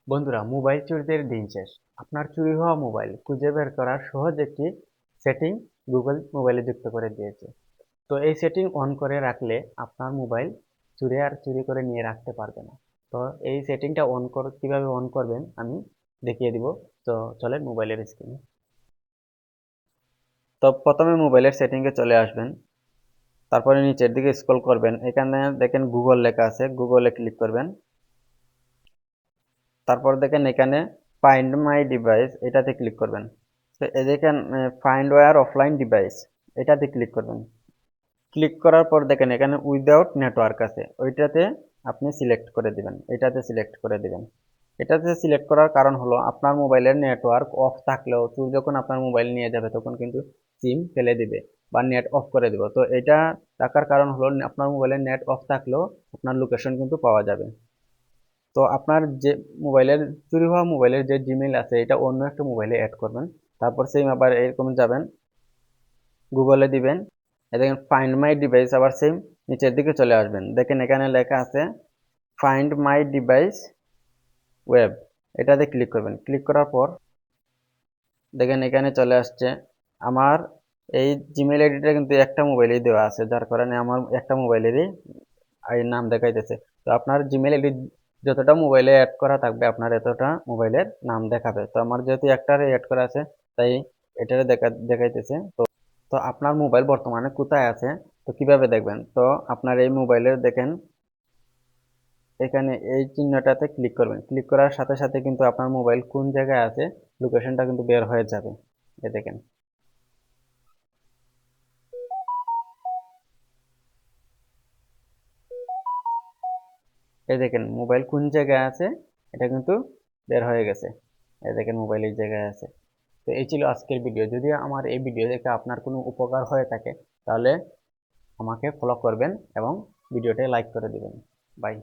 বন্ধুরা, মোবাইল চুরিদের দিন শেষ। আপনার চুরি হওয়া মোবাইল খুঁজে বের করার সহজ একটি সেটিং গুগল মোবাইলে যুক্ত করে দিয়েছে। তো এই সেটিং অন করে রাখলে আপনার মোবাইল চুরি আর চুরি করে নিয়ে রাখতে পারবে না। তো এই সেটিংটা কিভাবে অন করবেন আমি দেখিয়ে দিব। তো চলেন মোবাইলের স্ক্রিনে। তো প্রথমে মোবাইলের সেটিংয়ে চলে আসবেন। তারপরে নিচের দিকে স্ক্রল করবেন, এখানে দেখেন গুগল লেখা আছে, গুগলে ক্লিক করবেন। তারপর দেখেন এখানে ফাইন্ড মাই ডিভাইস, এটাতে ক্লিক করবেন। তো এই দেখেন ফাইন্ড ওয়্যার অফলাইন ডিভাইস, এটাতে ক্লিক করবেন। ক্লিক করার পর দেখেন এখানে উইদাউট নেটওয়ার্ক আছে, ওইটাতে আপনি সিলেক্ট করে দিবেন, এটাতে সিলেক্ট করে দিবেন। এটাতে সিলেক্ট করার কারণ হলো আপনার মোবাইলের নেটওয়ার্ক অফ থাকলেও চোর যখন আপনার মোবাইল নিয়ে যাবে তখন কিন্তু সিম ফেলে দিবে বা নেট অফ করে দিবে। তো এটা রাখার কারণ হলো আপনার মোবাইলের নেট অফ থাকলেও আপনার লোকেশন কিন্তু পাওয়া যাবে। তো আপনার যে মোবাইলের চুরি হওয়া মোবাইলের যে জিমেইল আছে এটা অন্য একটা মোবাইলে অ্যাড করবেন। তারপর সেম আবার এরকম যাবেন, গুগলে দিবেন। এ দেখেন ফাইন্ড মাই ডিভাইস, আবার সেম নিচের দিকে চলে আসবেন। দেখেন এখানে লেখা আছে ফাইন্ড মাই ডিভাইস ওয়েব, এটাতে ক্লিক করবেন। ক্লিক করার পর দেখেন এখানে চলে আসছে আমার এই জিমেইল আইডিটা কিন্তু একটা মোবাইলেই দেওয়া আছে, যার কারণে আমার একটা মোবাইলেরই এই নাম দেখাইতেছে। তো আপনার জিমেইল আইডি যতটা মোবাইলে অ্যাড করা থাকবে আপনার এতটা মোবাইলের নাম দেখাবে। তো আমার যেহেতু একটারে অ্যাড করা আছে তাই এটারে দেখাইতেছে। তো আপনার মোবাইল বর্তমানে কোথায় আছে, তো কিভাবে দেখবেন? তো আপনার এই মোবাইলের দেখেন এখানে এই চিহ্নটাতে ক্লিক করবেন। ক্লিক করার সাথে সাথে কিন্তু আপনার মোবাইল কোন জায়গায় আছে লোকেশনটা কিন্তু বের হয়ে যাবে। এই দেখেন, এই দেখেন মোবাইল কোন জায়গায় আছে এটা কিন্তু বের হয়ে গেছে। এই দেখেন মোবাইল এই জায়গায় আছে। তো এই ছিল আজকের ভিডিও। যদি আমার এই ভিডিও দেখে আপনার কোনো উপকার হয়ে থাকে তাহলে আমাকে ফলো করবেন এবং ভিডিওটা লাইক করে দিবেন। বাই।